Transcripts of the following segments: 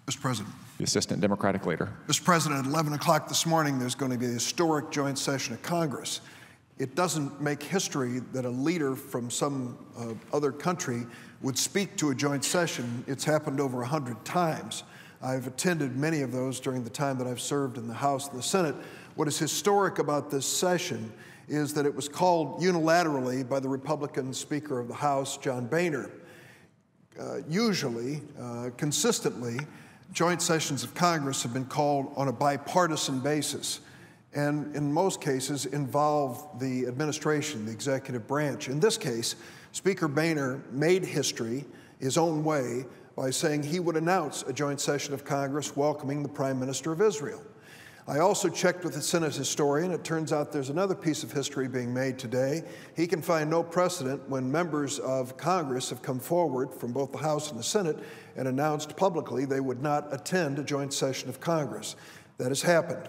Mr. President. The Assistant Democratic Leader. Mr. President, at 11 o'clock this morning, there's going to be a historic joint session of Congress. It doesn't make history that a leader from some other country would speak to a joint session. It's happened over 100 times. I've attended many of those during the time that I've served in the House and the Senate. What is historic about this session is that it was called unilaterally by the Republican Speaker of the House, John Boehner. Usually, consistently, joint sessions of Congress have been called on a bipartisan basis, and in most cases involve the administration, the executive branch. In this case, Speaker Boehner made history his own way by saying he would announce a joint session of Congress welcoming the Prime Minister of Israel. I also checked with the Senate historian. It turns out there's another piece of history being made today. He can find no precedent when members of Congress have come forward from both the House and the Senate and announced publicly they would not attend a joint session of Congress. That has happened.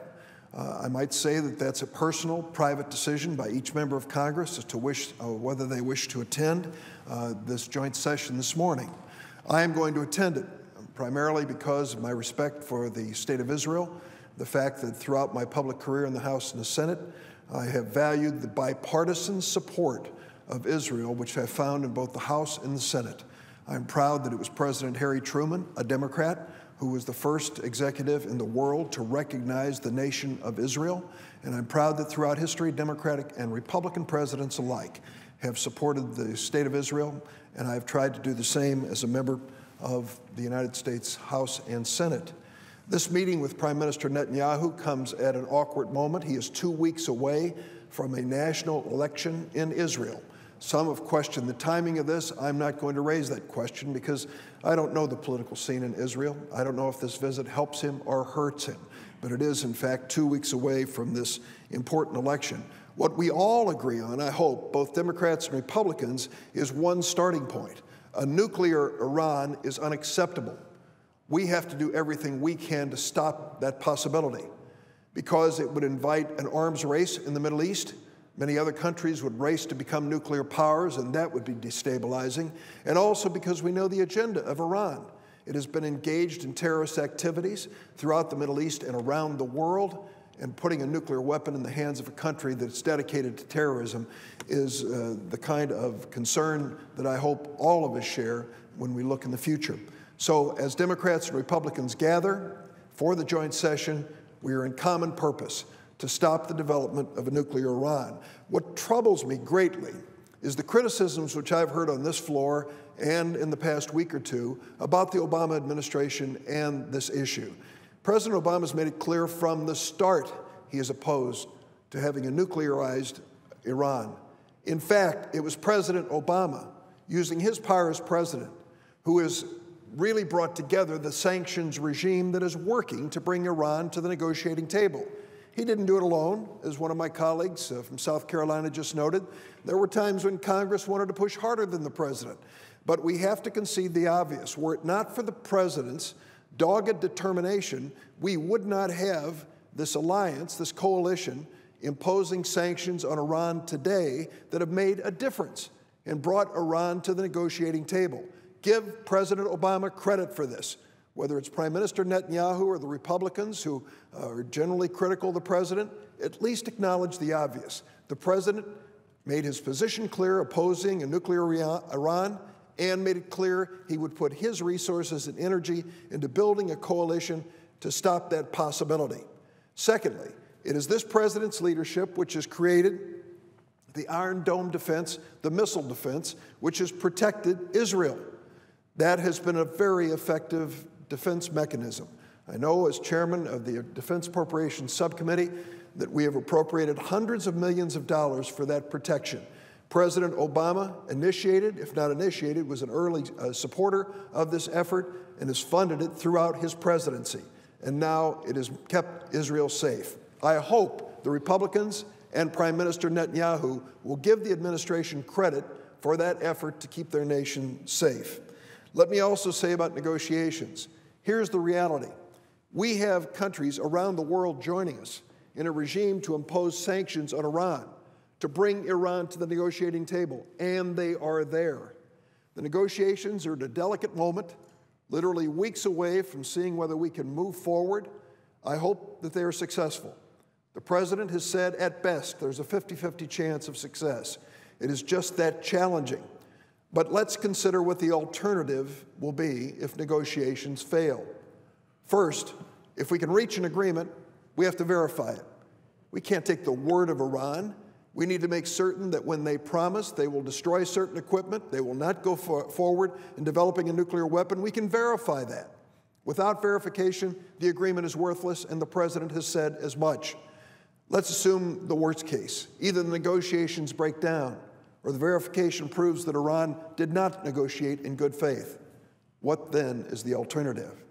I might say that that's a personal, private decision by each member of Congress as to whether they wish to attend this joint session this morning. I am going to attend it, primarily because of my respect for the state of Israel, the fact that throughout my public career in the House and the Senate, I have valued the bipartisan support of Israel, which I found in both the House and the Senate. I'm proud that it was President Harry Truman, a Democrat, who was the first executive in the world to recognize the nation of Israel. And I'm proud that throughout history, Democratic and Republican presidents alike have supported the state of Israel, and I've tried to do the same as a member of the United States House and Senate. This meeting with Prime Minister Netanyahu comes at an awkward moment. He is 2 weeks away from a national election in Israel. Some have questioned the timing of this. I'm not going to raise that question because I don't know the political scene in Israel. I don't know if this visit helps him or hurts him. But it is, in fact, 2 weeks away from this important election. What we all agree on, I hope, both Democrats and Republicans, is one starting point. A nuclear Iran is unacceptable. We have to do everything we can to stop that possibility because it would invite an arms race in the Middle East. Many other countries would race to become nuclear powers, and that would be destabilizing. And also because we know the agenda of Iran. It has been engaged in terrorist activities throughout the Middle East and around the world, and putting a nuclear weapon in the hands of a country that's dedicated to terrorism is the kind of concern that I hope all of us share when we look in the future. So as Democrats and Republicans gather for the joint session, we are in common purpose to stop the development of a nuclear Iran. What troubles me greatly is the criticisms which I've heard on this floor and in the past week or two about the Obama administration and this issue. President Obama has made it clear from the start he is opposed to having a nuclearized Iran. In fact, it was President Obama, using his power as president, who has really brought together the sanctions regime that is working to bring Iran to the negotiating table. He didn't do it alone. As one of my colleagues from South Carolina just noted, there were times when Congress wanted to push harder than the president. But we have to concede the obvious. Were it not for the president's dogged determination, we would not have this alliance, this coalition, imposing sanctions on Iran today that have made a difference and brought Iran to the negotiating table. Give President Obama credit for this. Whether it's Prime Minister Netanyahu or the Republicans who are generally critical of the president, at least acknowledge the obvious. The president made his position clear opposing a nuclear Iran and made it clear he would put his resources and energy into building a coalition to stop that possibility. Secondly, it is this president's leadership which has created the Iron Dome defense, the missile defense, which has protected Israel. That has been a very effective defense mechanism. I know as chairman of the Defense Appropriations Subcommittee that we have appropriated hundreds of millions of dollars for that protection. President Obama initiated, if not initiated, was an early supporter of this effort and has funded it throughout his presidency. And now it has kept Israel safe. I hope the Republicans and Prime Minister Netanyahu will give the administration credit for that effort to keep their nation safe. Let me also say about negotiations. Here's the reality. We have countries around the world joining us in a regime to impose sanctions on Iran, to bring Iran to the negotiating table, and they are there. The negotiations are at a delicate moment. literally weeks away from seeing whether we can move forward. I hope that they are successful. The President has said at best there's a 50-50 chance of success. It is just that challenging. But let's consider what the alternative will be if negotiations fail. First, if we can reach an agreement, we have to verify it. We can't take the word of Iran. We need to make certain that when they promise they will destroy certain equipment, they will not go forward in developing a nuclear weapon. We can verify that. Without verification, the agreement is worthless, and the President has said as much. Let's assume the worst case. Either the negotiations break down or the verification proves that Iran did not negotiate in good faith. What then is the alternative?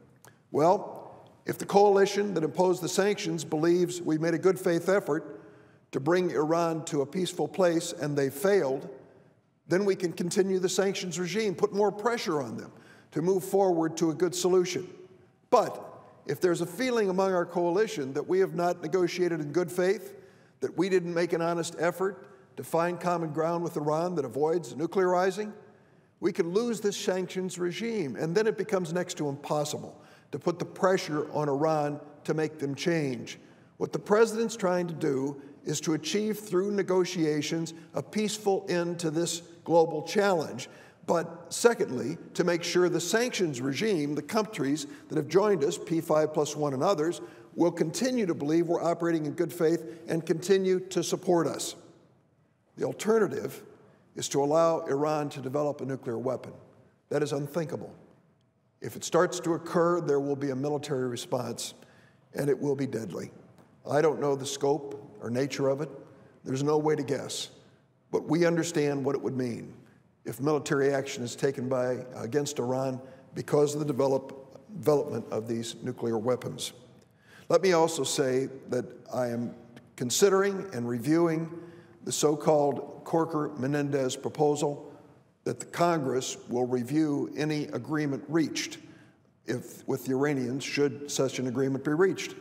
Well, if the coalition that imposed the sanctions believes we made a good faith effort to bring Iran to a peaceful place and they failed, then we can continue the sanctions regime, put more pressure on them to move forward to a good solution. But if there's a feeling among our coalition that we have not negotiated in good faith, that we didn't make an honest effort to find common ground with Iran that avoids nuclearizing, we could lose this sanctions regime, and then it becomes next to impossible to put the pressure on Iran to make them change. What the President's trying to do is to achieve through negotiations a peaceful end to this global challenge. But secondly, to make sure the sanctions regime, the countries that have joined us, P5+1 and others, will continue to believe we're operating in good faith and continue to support us. The alternative is to allow Iran to develop a nuclear weapon. That is unthinkable. If it starts to occur, there will be a military response, and it will be deadly. I don't know the scope or nature of it. There's no way to guess. But we understand what it would mean if military action is taken against Iran because of the development of these nuclear weapons. Let me also say that I am considering and reviewing the so-called Corker-Menendez proposal that the Congress will review any agreement reached with the Iranians should such an agreement be reached.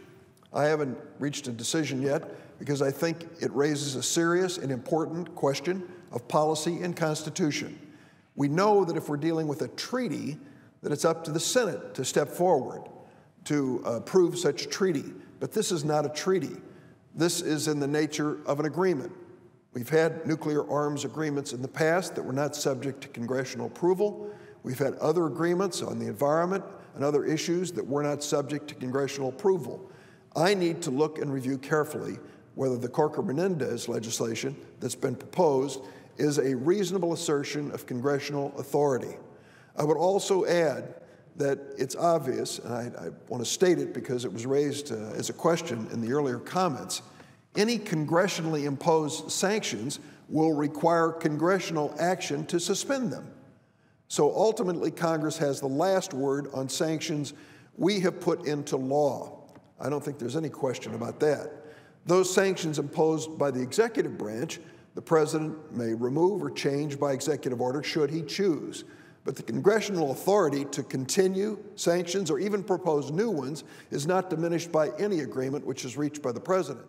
I haven't reached a decision yet because I think it raises a serious and important question of policy and constitution. We know that if we're dealing with a treaty, that it's up to the Senate to step forward to approve such a treaty. But this is not a treaty. This is in the nature of an agreement. We've had nuclear arms agreements in the past that were not subject to congressional approval. We've had other agreements on the environment and other issues that were not subject to congressional approval. I need to look and review carefully whether the Corker-Menendez legislation that's been proposed is a reasonable assertion of congressional authority. I would also add that it's obvious, and I want to state it because it was raised as a question in the earlier comments, any congressionally imposed sanctions will require congressional action to suspend them. So ultimately, Congress has the last word on sanctions we have put into law. I don't think there's any question about that. Those sanctions imposed by the executive branch, the President may remove or change by executive order should he choose. But the congressional authority to continue sanctions or even propose new ones is not diminished by any agreement which is reached by the President.